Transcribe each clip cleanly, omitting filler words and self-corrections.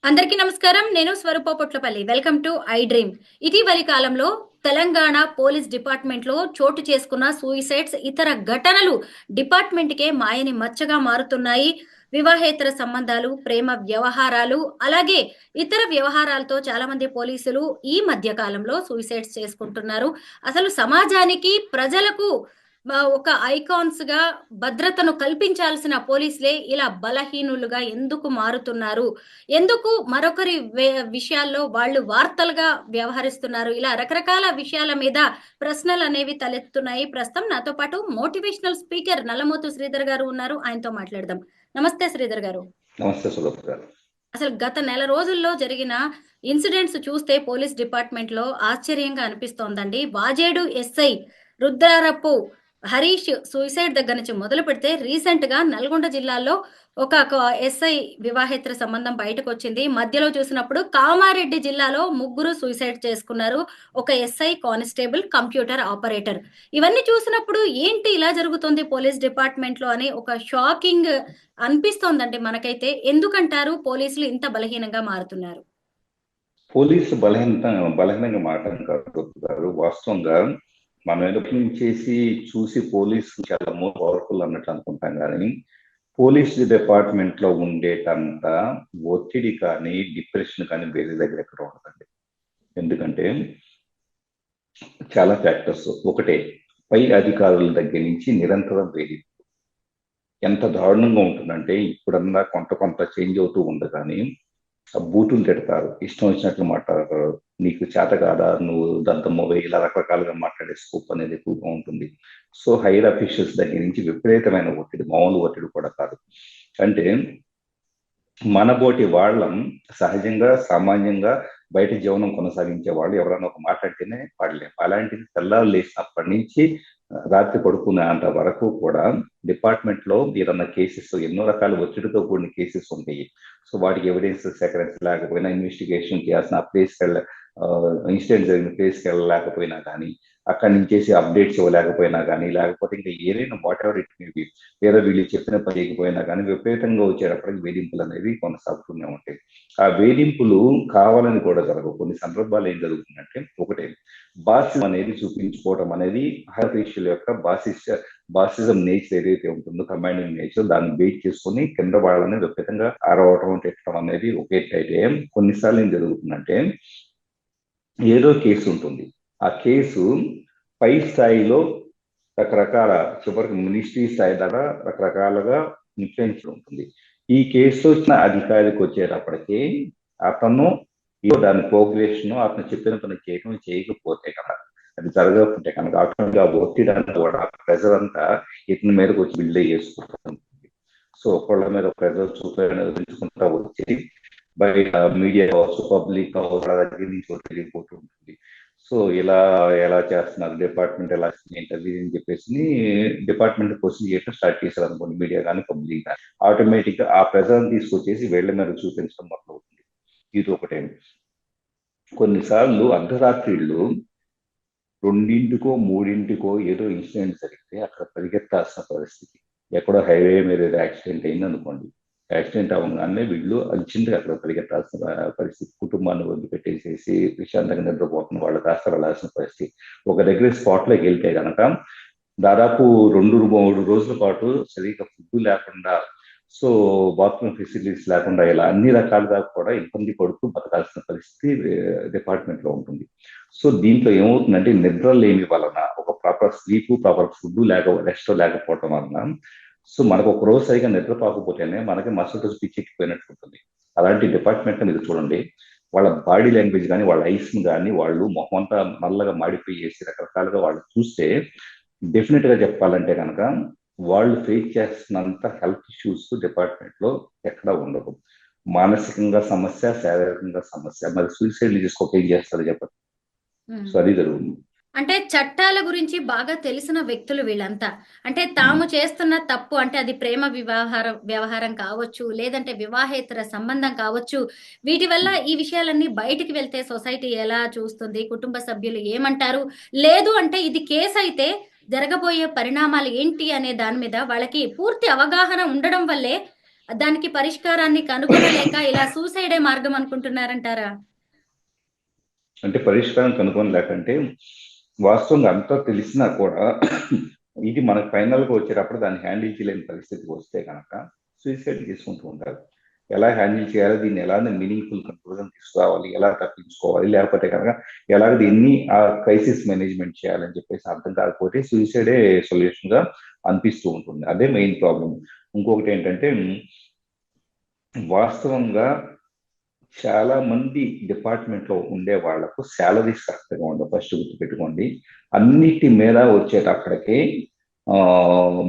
అందరికీ నమస్కారం. నేను Swaroopa Potlapalli. Welcome to iDream. ఇటీవలి కాలంలో తెలంగాణ పోలీస్ డిపార్ట్మెంట్ లో చోటు చేసుకున్న సూయిసైడ్స్, ఇతర ఘటనలు డిపార్ట్మెంట్కే మాయని మచ్చగా మారుతున్నాయి. వివాహేతర సంబంధాలు, ప్రేమ వ్యవహారాలు, అలాగే ఇతర వ్యవహారాలతో చాలా మంది పోలీసులు ఈ మధ్య కాలంలో సూయిసైడ్స్ చేసుకుంటున్నారు. అసలు సమాజానికి, ప్రజలకు ఒక ఐకాన్స్ గా భద్రతను కల్పించాల్సిన పోలీసులే ఇలా బలహీనులుగా ఎందుకు మారుతున్నారు? ఎందుకు మరొకరి విషయాల్లో వాళ్ళు వార్తలుగా వ్యవహరిస్తున్నారు? ఇలా రకరకాల విషయాల మీద ప్రశ్నలనేవి తలెత్తుతున్నాయి. ప్రస్తుతం నాతో పాటు మోటివేషనల్ స్పీకర్ నల్లమోతు శ్రీధర్ గారు ఉన్నారు. ఆయనతో మాట్లాడదాం. నమస్తే శ్రీధర్ గారు. నమస్తే సులభ గారు. అసలు గత నెల రోజుల్లో జరిగిన ఇన్సిడెంట్స్ చూస్తే పోలీస్ డిపార్ట్మెంట్ లో ఆశ్చర్యంగా అనిపిస్తోందండి. వాజేడు ఎస్ఐ రుద్రారపు హరీష్ సూసైడ్ దగ్గర నుంచి మొదలు పెడితే రీసెంట్ గా నల్గొండ జిల్లాలో ఒక ఎస్ఐ వివాహేతర సంబంధం బయటకు వచ్చింది. మధ్యలో చూసినప్పుడు కామారెడ్డి జిల్లాలో ముగ్గురు సూసైడ్ చేసుకున్నారు. ఒక ఎస్ఐ, కానిస్టేబుల్, కంప్యూటర్ ఆపరేటర్. ఇవన్నీ చూసినప్పుడు ఏంటి ఇలా జరుగుతుంది పోలీస్ డిపార్ట్మెంట్ లో అని ఒక షాకింగ్ అనిపిస్తోందండి మనకైతే. ఎందుకంటారు పోలీసులు ఇంత బలహీనంగా మారుతున్నారు? పోలీసు బలహీనంగా మాట్లాడడం కాదు వాస్తవంగా మనం ఎదుటి చేసి చూసి పోలీసు చాలా మోర్ పవర్ఫుల్ అన్నట్టు అనుకుంటాం. కానీ పోలీస్ డిపార్ట్మెంట్ లో ఉండేటంత ఒత్తిడి కానీ డిప్రెషన్ కానీ వేరే దగ్గర ఎక్కడ ఉండదండి. ఎందుకంటే చాలా ఫ్యాక్టర్స్. ఒకటే, పై అధికారుల దగ్గర నుంచి నిరంతరం వేధింపు ఎంత దారుణంగా ఉంటుందంటే, ఇప్పుడన్నా కొంత చేంజ్ అవుతూ ఉంది. కానీ బూతులు తిడతారు, ఇష్టం వచ్చినట్లు మాట్లాడతారు, నీకు చేత కాదా, నువ్వు దంతమ్మోవే, ఇలా రకరకాలుగా మాట్లాడే స్కోప్ అనేది ఎక్కువగా ఉంటుంది. సో హైయర్ అఫీషియల్స్ దగ్గర నుంచి విపరీతమైన ఒత్తిడి, మామూలు ఒత్తిడి కూడా కాదు. అంటే మనబోటి వాళ్ళం సహజంగా సామాన్యంగా బయట జీవనం కొనసాగించే వాళ్ళు ఎవరైనా ఒక మాట్లాడితేనే పడలేం. అలాంటిది తెల్లారు లేచినప్పటి నుంచి రాత్రి పడుకునేంత వరకు కూడా డిపార్ట్మెంట్ లో ఏదన్నా కేసెస్, ఎన్నో రకాల ఒత్తిడితో కూడిన కేసెస్ ఉంటాయి. సో వాటికి ఎవిడెన్స్ సేకరించలేకపోయినా, ఇన్వెస్టిగేషన్ చేయాల్సిన ప్లేస్కి ఇన్సిడెంట్ జరిగిన ప్లేస్కి వెళ్ళలేకపోయినా కానీ, అక్కడి నుంచి అప్డేట్స్ ఇవ్వలేకపోయినా కానీ, లేకపోతే ఇంకా ఏదైనా what ever it may be, లేదా వీళ్ళు చెప్పిన పని చేయకపోయినా కానీ విపరీతంగా వచ్చేటప్పటికి వేధింపులు అనేవి కొనసాగుతూనే ఉంటాయి. ఆ వేధింపులు కావాలని కూడా జరగవు. కొన్ని సందర్భాలు ఏం జరుగుతుందంటే, ఒకటే, బాసిజం అనేది చూపించుకోవడం అనేది హరీషుల యొక్క బాసిజం నేచర్ ఏదైతే ఉంటుందో, కమాండింగ్ నేచర్, దాన్ని బేట్ చేసుకుని కింద వాళ్ళని విపరీతంగా ఆరవటం, తిట్టడం అనేది ఒకే. అయితే కొన్నిసార్లు ఏం జరుగుతుందంటే, ఏదో కేసు ఉంటుంది, ఆ కేసు పై స్థాయిలో రకరకాల, చివరికి మినిస్ట్రీ స్థాయి ద్వారా రకరకాలుగా ఇన్ఫ్లుయెన్స్ ఉంటుంది. ఈ కేసు వచ్చిన అధికారికి వచ్చేటప్పటికి అతను దాని ప్రోగ్రెషన్, అతను చెప్పిన పని చేయకపోతే కనుక, అది జరగకపోతే కనుక ఆటోమేటిక్గా ఒత్తిడి అంతా కూడా, ప్రెజర్ అంతా ఇతని మీదకి వచ్చి బిల్డ్ చేసుకుంటుంది. సో ఒకళ్ళ మీద ప్రెజర్ చూపించుకుంటా వచ్చి బయట మీడియా కావచ్చు, పబ్లిక్ కావచ్చు, దగ్గర నుంచి ఒత్తిడిపోతూ ఉంటుంది. సో ఇలా ఎలా చేస్తున్నారు డిపార్ట్మెంట్, ఎలా ఏంటది అని చెప్పేసి డిపార్ట్మెంట్ క్వశ్చన్ చేయడం స్టార్ట్ చేశారు అనుకోండి, మీడియా కానీ పబ్లిక్ కానీ, ఆటోమేటిక్ గా ఆ ప్రెజర్ తీసుకొచ్చేసి వీళ్ళ మీద చూపించడం మొదలవుతుంది. ఇది ఒకటే. కొన్నిసార్లు అర్ధరాత్రిళ్ళు 2:00కో 3:00కో ఏదో ఇన్సిడెంట్ జరిగితే అక్కడ పరిగెత్తాల్సిన పరిస్థితి. ఎక్కడో హైవే మీద ఏదో యాక్సిడెంట్ అయింది అనుకోండి, యాక్సిడెంట్ అవ్వగానే వీళ్ళు అర్జెంట్గా అక్కడ పరిగెత్తాల్సిన పరిస్థితి. కుటుంబాన్ని వదిలిపెట్టేసేసి ప్రశాంతంగా నిద్రపోతున్న వాళ్ళు కాస్త వెళ్ళాల్సిన పరిస్థితి. ఒక దగ్గర స్పాట్లోకి వెళ్తే కనుక దాదాపు 2-3 రోజుల పాటు సరిగ్గా ఫుడ్ లేకుండా, సో బాత్రూమ్ ఫెసిలిటీస్ లేకుండా, ఇలా అన్ని రకాలుగా కూడా ఇబ్బంది పడుతూ బతకాల్సిన పరిస్థితి డిపార్ట్మెంట్ లో ఉంటుంది. సో దీంట్లో ఏమవుతుందంటే, నిద్ర లేని వలన, ఒక proper sleep, proper food rest లేకపోవడం వలన, సో మనకు ఒక రోజు సరిగా నిద్రపోకపోతేనే మనకి మరుసటి రోజు పిచ్చెక్కిపోయినట్టు ఉంటుంది. అలాంటి డిపార్ట్మెంట్ మీరు చూడండి, వాళ్ళ బాడీ లాంగ్వేజ్ కానీ, వాళ్ళ ఐస్ కానీ, వాళ్ళు మొహం అంతా నల్లగా మాడిపోయేసి రకరకాలుగా వాళ్ళు చూస్తే, డెఫినెట్ గా చెప్పాలంటే కనుక వాళ్ళు ఫేస్ చేస్తున్నంత హెల్త్ ఇష్యూస్ డిపార్ట్మెంట్ లో ఎక్కడ ఉండదు. మానసికంగా సమస్య, శారీరకంగా సమస్య. మరి సూసైడ్ చేసుకోక ఏం చేస్తారు చెప్పండి? సో అది జరుగుతుంది. అంటే చట్టాల గురించి బాగా తెలిసిన వ్యక్తులు వీళ్ళంతా. అంటే తాము చేస్తున్న తప్పు, అంటే అది ప్రేమ వ్యవహారం కావచ్చు, లేదంటే వివాహేతర సంబంధం కావచ్చు, వీటి వల్ల ఈ విషయాలన్నీ బయటికి వెళ్తే సొసైటీ ఎలా చూస్తుంది, కుటుంబ సభ్యులు ఏమంటారు, లేదు అంటే ఇది కేసు అయితే జరగబోయే పరిణామాలు ఏంటి అనే దాని మీద వాళ్ళకి పూర్తి అవగాహన ఉండడం వల్లే దానికి పరిష్కారాన్ని కనుగొనలేక ఇలా సూసైడే మార్గం అనుకుంటున్నారంటారా? అంటే పరిష్కారం కనుగొనలేకంటే వాస్తవంగా అంతా తెలిసినా కూడా ఇది మనకు ఫైనల్గా వచ్చేటప్పుడు దాన్ని హ్యాండిల్ చేయలేని పరిస్థితికి వస్తే కనుక సూసైడ్ చేసుకుంటూ ఉంటారు. ఎలా హ్యాండిల్ చేయాలి, దీన్ని ఎలా మీనింగ్ఫుల్ కన్క్లూజన్ తీసుకురావాలి, ఎలా తప్పించుకోవాలి, లేకపోతే కనుక ఎలాగ దీన్ని ఆ క్రైసిస్ మేనేజ్మెంట్ చేయాలని చెప్పేసి అర్థం కాకపోతే సూసైడే సొల్యూషన్ గా అనిపిస్తూ ఉంటుంది. అదే మెయిన్ ప్రాబ్లం. ఇంకొకటి ఏంటంటే వాస్తవంగా చాలా మంది డిపార్ట్మెంట్ లో ఉండే వాళ్లకు శాలరీస్ కరెక్ట్ గా ఉండవు. ఫస్ట్ గుర్తు పెట్టుకోండి. అన్నిటి మీద వచ్చేటప్పటికి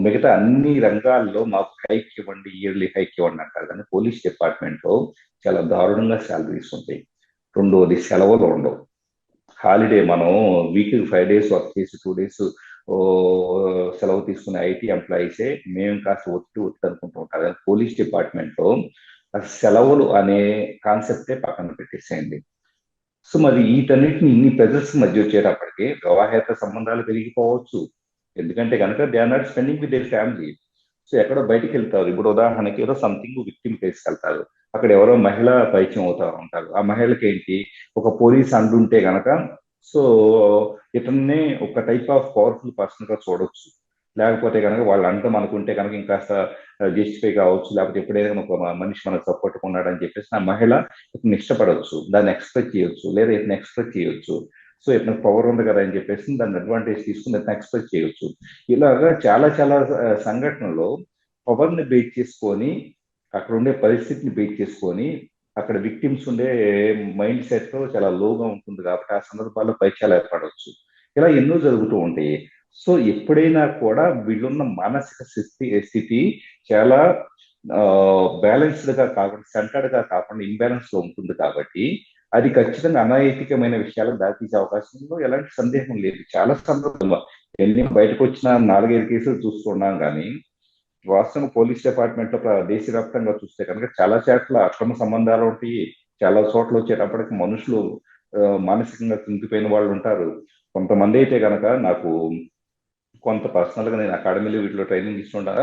మిగతా అన్ని రంగాల్లో మాకు హైక్ ఇవ్వండి, ఇయర్లీ హైక్ ఇవ్వండి అంటారు, కానీ పోలీస్ డిపార్ట్మెంట్ లో చాలా దారుణంగా శాలరీస్ ఉంటాయి. రెండోది సెలవులు ఉండవు. హాలిడే మనం వీక్ 5 days వర్క్ చేసి 2 days సెలవు తీసుకునే ఐటీ ఎంప్లాయీసే మేము కాస్త ఒత్తి అనుకుంటూ ఉంటారు. పోలీస్ డిపార్ట్మెంట్ లో సెలవులు అనే కాన్సెప్టే పక్కన పెట్టేసేయండి. సో మరి వీటన్నిటిని ఇన్ని ప్రెజర్స్ మధ్య వచ్చేటప్పటికి వివాహేతర సంబంధాలు పెరిగిపోవచ్చు. ఎందుకంటే కనుక they are not spending with their family. So ఎక్కడో బయటికి వెళ్తారు. ఇప్పుడు ఉదాహరణకి ఏదో సంథింగ్ విక్టిమ్ కేసుకి వెళ్తారు. అక్కడ ఎవరో మహిళ పరిచయం అవుతా ఉంటారు. ఆ మహిళకి ఏంటి, ఒక పోలీస్ అండుంటే గనక సో ఇతన్నే ఒక టైప్ ఆఫ్ పవర్ఫుల్ పర్సన్ గా చూడొచ్చు. లేకపోతే కనుక వాళ్ళు అంటూ అనుకుంటే కనుక ఇంకాస్త జస్టిఫై కావచ్చు. లేకపోతే ఎప్పుడైనా ఒక మనిషి మనకు సపోర్ట్ ఉన్నాడని చెప్పేసి ఆ మహిళ ఇతను ఇష్టపడవచ్చు, దాన్ని ఎక్స్ప్రెస్ చేయొచ్చు, లేదా ఇతను ఎక్స్ప్రెస్ చేయొచ్చు. సో ఇతనికి పవర్ ఉంది కదా అని చెప్పేసి దాన్ని అడ్వాంటేజ్ తీసుకుని ఇతను ఎక్స్ప్రెస్ చేయొచ్చు. ఇలాగా చాలా చాలా సంఘటనలో పవర్ ని బేట్ చేసుకొని, అక్కడ ఉండే పరిస్థితిని బేట్ చేసుకొని, అక్కడ విక్టిమ్స్ ఉండే మైండ్ సెట్ చాలా లోగా ఉంటుంది కాబట్టి ఆ సందర్భాల్లో పైచాలు ఏర్పడవచ్చు. ఇలా ఎన్నో జరుగుతూ ఉంటాయి. సో ఎప్పుడైనా కూడా వీళ్ళున్న మానసిక స్థితి చాలా బ్యాలెన్స్డ్ గా కాకుండా, సెంటర్డ్ గా కాకుండా ఇంబ్యాలెన్స్ లో ఉంటుంది కాబట్టి అది ఖచ్చితంగా అనైతికమైన విషయాలకు దారితీసే అవకాశంలో ఎలాంటి సందేహం లేదు. చాలా సందర్భంలో ఎన్ని బయటకు వచ్చిన 4-5 కేసులు చూస్తున్నాం, కానీ వాస్తవంగా పోలీస్ డిపార్ట్మెంట్ లో దేశవ్యాప్తంగా చూస్తే కనుక చాలా చోట్ల అక్రమ సంబంధాలు ఉంటాయి. చాలా చోట్ల వచ్చేటప్పటికి మనుషులు మానసికంగా కుంగిపోయిన వాళ్ళు ఉంటారు. కొంతమంది అయితే కనుక నాకు కొంత పర్సనల్ గా నేను అకాడమీలో వీటిలో ట్రైనింగ్ ఇస్తుంటా.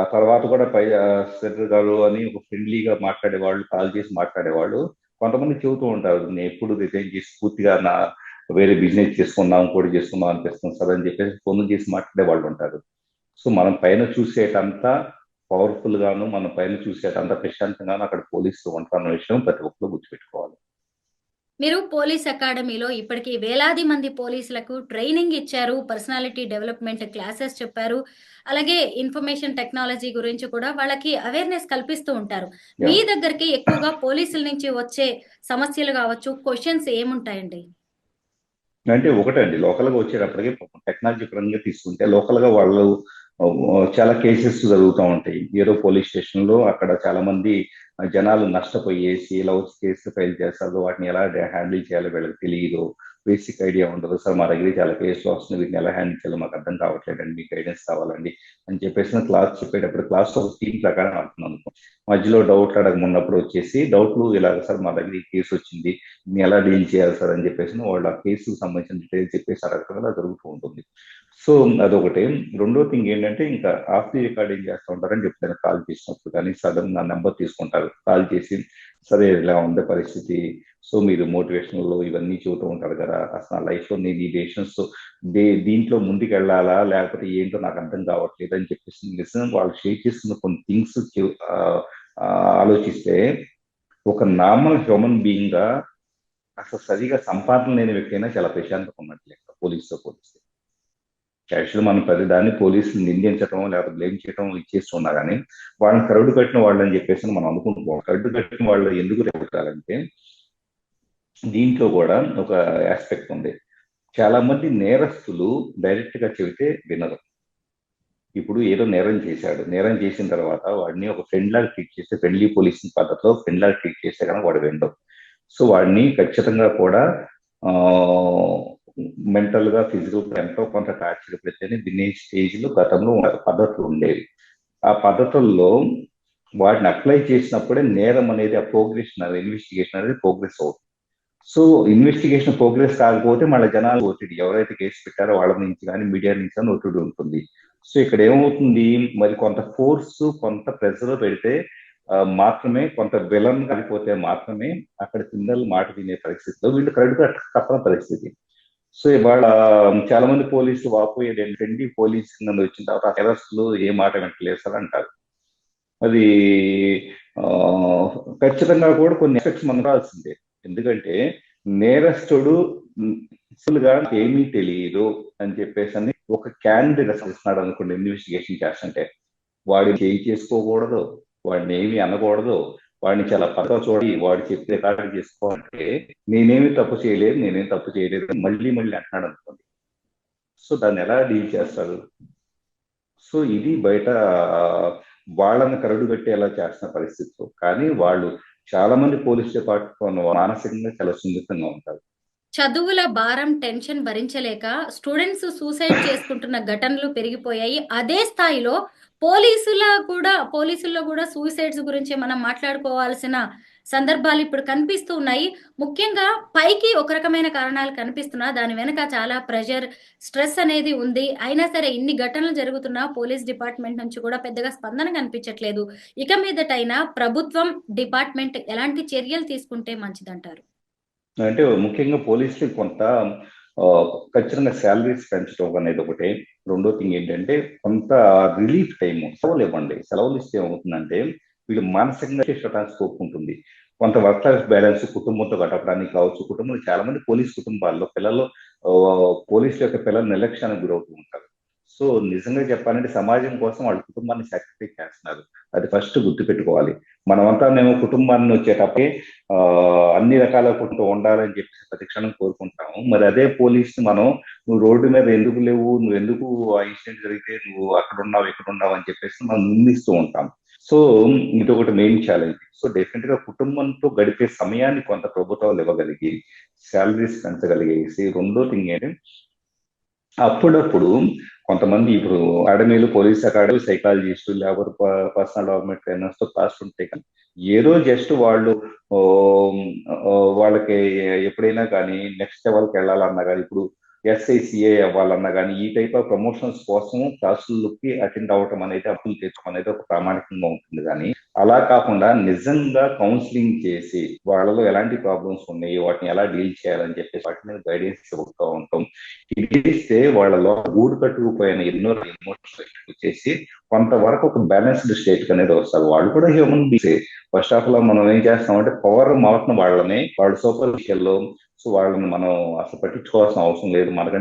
ఆ తర్వాత కూడా సెటర్ గారు అని ఒక ఫ్రెండ్లీగా మాట్లాడేవాళ్ళు, కాల్ చేసి మాట్లాడేవాళ్ళు. కొంతమంది చెబుతూ ఉంటారు, నేను ఎప్పుడు రిజైన్ చేసి పూర్తిగా నా వేరే బిజినెస్ చేసుకున్నాం, ఇంకోటి చేసుకున్నాం అనిపిస్తుంది సార్ అని చెప్పేసి ఫోన్ చేసి మాట్లాడే వాళ్ళు ఉంటారు. సో మనం పైన చూసేటంత పవర్ఫుల్ గాను, మనం పైన చూసేటంత ప్రశాంతంగాను అక్కడ పోలీసులు ఉంటారన్న విషయం ప్రతి ఒక్కరు గుర్తుపెట్టుకోవాలి. మీరు పోలీస్ అకాడమీలో ఇప్పటికీ వేలాది మంది పోలీసులకు ట్రైనింగ్ ఇచ్చారు, పర్సనాలిటీ డెవలప్మెంట్ క్లాసెస్ చెప్పారు, అలాగే ఇన్ఫర్మేషన్ టెక్నాలజీ గురించి కూడా వాళ్ళకి అవేర్నెస్ కల్పిస్తూ ఉంటారు. మీ దగ్గరికి ఎక్కువగా పోలీసుల నుంచి వచ్చే సమస్యలు కావచ్చు, క్వశ్చన్స్ ఏముంటాయండి? అంటే ఒకటండి, లోకల్ గా వచ్చేటప్పటికి టెక్నాలజీ పరంగా తీసుకుంటే లోకల్ గా వాళ్ళు చాలా కేసెస్ జరుగుతూ ఉంటాయి. ఏదో పోలీస్ స్టేషన్ లో అక్కడ చాలా మంది జనాలు నష్టపోయేసి ఇలా వచ్చి కేసు ఫైల్ చేస్తారు. వాటిని ఎలా హ్యాండిల్ చేయాలో వీళ్ళకి తెలియదు, బేసిక్ ఐడియా ఉండదు. సార్ మా దగ్గర చాలా కేసులు వస్తుంది, వీటిని ఎలా హ్యాండిల్ చేయాలో మాకు అర్థం కావట్లేదండి, మీకు గైడెన్స్ కావాలండి అని చెప్పేసి క్లాస్ చెప్పేటప్పుడు క్లాస్ ఒక టీమ్ ప్రకారం అంటున్నాను. మధ్యలో డౌట్లు అడగమన్నప్పుడు వచ్చేసి డౌట్లు ఇలా, సార్ మా దగ్గర ఈ కేసు వచ్చింది, దీన్ని ఎలా డీల్ చేయాలి సార్ అని చెప్పేసి వాళ్ళు ఆ కేసుకు సంబంధించిన డీటెయిల్స్ చెప్పేసి అడగడం అలా జరుగుతూ ఉంటుంది. సో అదొకటి. రెండో థింగ్ ఏంటంటే ఇంకా ఆఫ్ ది రికార్డ్ ఏం చేస్తూ ఉంటారని చెప్తాను. కాల్ చేసినప్పుడు కానీ సడన్ నా నెంబర్ తీసుకుంటారు, కాల్ చేసి సరే ఇలా ఉండే పరిస్థితి, సో మీరు మోటివేషనల్ ఇవన్నీ చూస్తూ ఉంటారు కదా, అసలు నా లైఫ్ లో నేను ఈ డెసిషన్స్ దీంట్లో ముందుకు వెళ్ళాలా లేకపోతే ఏంటో నాకు అర్థం కావట్లేదు అని చెప్పేసి నిజంగా వాళ్ళు షేర్ చేస్తున్న కొన్ని థింగ్స్ ఆలోచిస్తే ఒక నార్మల్ హ్యూమన్ బీయింగ్ గా అసలు సరిగా సంపాదన లేని వ్యక్తి అయినా చాలా ప్రశాంతంగా ఉన్నట్లే పోలీసుతో పోలిస్తే. యాక్చువల్ మనం ప్రతిదాన్ని పోలీసులు నిందించడం లేకపోతే బ్లేమ్ చేయడం ఇచ్చేస్తున్నా కానీ వాళ్ళని కరడు కట్టిన వాళ్ళు అని చెప్పేసి మనం అనుకుంటున్నాం. కరడు కట్టిన వాళ్ళు ఎందుకు రేపుతారంటే దీంట్లో కూడా ఒక ఆస్పెక్ట్ ఉంది. చాలా మంది నేరస్తులు డైరెక్ట్ గా చెబితే వినరు. ఇప్పుడు ఏదో నేరం చేశాడు, నేరం చేసిన తర్వాత వాడిని ఒక ఫ్రెండ్ లాగా ట్రీట్ చేస్తే, ఫ్రెండ్లీ పోలీసింగ్ పద్ధతిలో ఫ్రెండ్ లాగా ట్రీట్ చేస్తే కనుక వాడు వినడు. సో వాడిని ఖచ్చితంగా కూడా మెంటల్ గా ఫిజికల్ ఎంతో కొంత టార్చర్ పెడితేనే వినే స్టేజ్ లో గతంలో పద్ధతులు ఉండేవి. ఆ పద్ధతుల్లో వాటిని అప్లై చేసినప్పుడే నేరం అనేది ఆ ప్రోగ్రెషన్ ఇన్వెస్టిగేషన్ అనేది ప్రోగ్రెస్ అవుతుంది. సో ఇన్వెస్టిగేషన్ ప్రోగ్రెస్ కాకపోతే మళ్ళీ జనాలు ఒత్తిడి, ఎవరైతే కేసు పెట్టారో వాళ్ళ నుంచి కానీ మీడియా నుంచి కానీ ఒత్తిడి ఉంటుంది. సో ఇక్కడ ఏమవుతుంది, మరి కొంత ఫోర్స్ కొంత ప్రెజర్ పెడితే మాత్రమే, కొంత విలన్ కలిపోతే మాత్రమే అక్కడ పిల్లలు మాట వినే పరిస్థితిలో వీళ్ళు కరెక్ట్ తప్పని పరిస్థితి. సో ఇవాళ చాలా మంది పోలీసులు వాపోయేది ఏంటంటే, పోలీసు నన్ను వచ్చిన తర్వాత అరెస్టులు ఏ మాట వెంటలేదు సార్ అంటారు. అది ఖచ్చితంగా కూడా కొన్ని ఎఫెక్ట్స్ మనం రాల్సిందే. ఎందుకంటే నేరస్తుడు గా ఏమీ తెలియదు అని చెప్పేసి అని ఒక క్యాండిడేట్ ఇస్తున్నాడు అనుకోండి, ఇన్వెస్టిగేషన్ చేస్తుంటే వాడిని చేయి చేసుకోకూడదు, వాడిని ఏమి అనకూడదు, వాడిని చాలా పక్కగా చూడాలి, వాడు చెప్పి రికార్డు చేసుకోవాలంటే నేనేమి తప్పు చేయలేదు మళ్ళీ అంటున్నాడు అనుకోండి. సో దాన్ని ఎలా డీల్ చేస్తారు? సో ఇది బయట వాళ్ళని కరడు పెట్టేలా చేస్తున్న పరిస్థితులు. కానీ వాళ్ళు చాలా మంది పోలీస్ డిపార్ట్మెంట్ మానసికంగా చాలా సున్నితంగా ఉంటారు. చదువుల భారం, టెన్షన్ భరించలేక స్టూడెంట్స్ సూసైడ్ చేసుకుంటున్న ఘటనలు పెరిగిపోయాయి. అదే స్థాయిలో పోలీసుల్లో కూడా సూసైడ్స్ గురించి మనం మాట్లాడుకోవాల్సిన సందర్భాలు ఇప్పుడు కనిపిస్తూ ఉన్నాయి. ముఖ్యంగా పైకి ఒక రకమైన కారణాలు కనిపిస్తున్నా దాని వెనక చాలా ప్రెషర్, స్ట్రెస్ అనేది ఉంది. అయినా సరే ఇన్ని ఘటనలు జరుగుతున్నా పోలీస్ డిపార్ట్మెంట్ నుంచి కూడా పెద్దగా స్పందన కనిపించట్లేదు. ఇక మీదటైనా ప్రభుత్వం, డిపార్ట్మెంట్ ఎలాంటి చర్యలు తీసుకుంటే మంచిదంటారు? అంటే ముఖ్యంగా పోలీసులు కొంత ఖచ్చితంగా శాలరీస్ పెంచడం అనేది ఒకటే. రెండో థింగ్ ఏంటంటే కొంత రిలీఫ్ టైం, సెలవులు ఇవ్వండి. సెలవులు ఇస్తే ఏమవుతుందంటే వీళ్ళు మానసికంగా చేసడానికి స్కోప్ ఉంటుంది. కొంత వర్క్ లైఫ్ బ్యాలెన్స్ కుటుంబంతో గడపడానికి కావచ్చు. కుటుంబంలో చాలా మంది పోలీస్ కుటుంబాల్లో పిల్లలు పోలీసుల యొక్క పిల్లలు నిర్లక్ష్యానికి గురవుతూ ఉంటారు. సో నిజంగా చెప్పాలంటే సమాజం కోసం వాళ్ళ కుటుంబాన్ని సాక్రిఫైస్ చేస్తున్నారు. అది ఫస్ట్ గుర్తుపెట్టుకోవాలి. మనమంతా మేము కుటుంబాన్ని వచ్చేటప్పుడే అన్ని రకాల కుటుంబం ఉండాలని చెప్పి ప్రతి క్షణం కోరుకుంటాము. మరి అదే పోలీస్ మనం నువ్వు రోడ్డు మీద ఎందుకు లేవు, నువ్వు ఎందుకు ఆ ఇన్సిడెంట్ జరిగితే నువ్వు అక్కడ ఉన్నావు ఇక్కడ ఉన్నావు అని చెప్పేసి మనం నిందిస్తూ ఉంటాం. సో ఇది ఒకటి మెయిన్ ఛాలెంజ్. సో డెఫినెట్ గా కుటుంబంతో గడిపే సమయాన్ని కొంత ప్రభుత్వాలు ఇవ్వగలిగి శాలరీస్ పెంచగలిగేసి, రెండో థింగ్ ఏంటంటే అప్పుడప్పుడు కొంతమంది ఇప్పుడు అకాడమీలు, police academy, psychologist, labour personal development trainers తో క్లాస్ ఉంటాయి. కానీ ఏదో జస్ట్ వాళ్ళు వాళ్ళకి ఎప్పుడైనా కానీ నెక్స్ట్ లెవెల్కి వెళ్ళాలన్నా కానీ, ఇప్పుడు SICA అవ్వాలన్నా కానీ ఈ టైప్ ఆఫ్ ప్రమోషన్స్ కోసం క్లాసులకి అటెండ్ అవ్వటం అనేది, అప్పులు తెచ్చుకోవడం అనేది ఒక ప్రామాణికంగా ఉంటుంది. కానీ అలా కాకుండా నిజంగా కౌన్సిలింగ్ చేసి వాళ్ళలో ఎలాంటి ప్రాబ్లమ్స్ ఉన్నాయి, వాటిని ఎలా డీల్ చేయాలని చెప్పేసి వాటి మీద గైడెన్స్ ఇవ్వతూ ఉంటాం. ఇది ఇస్తే వాళ్ళలో గూడు కట్టుకుపోయిన ఎన్నో ఎమోషన్స్ వచ్చేసి కొంతవరకు ఒక బ్యాలెన్స్డ్ స్టేట్ అనేది వస్తారు. వాళ్ళు కూడా human beings. First of all మనం ఏం చేస్తామంటే పవర్ మాత్రం వాళ్ళని, వాళ్ళ సూపర్ఫిషియల్ లో, సో వాళ్ళని మనం అసలు పట్టించుకోవాల్సిన అవసరం లేదు. మనకంటే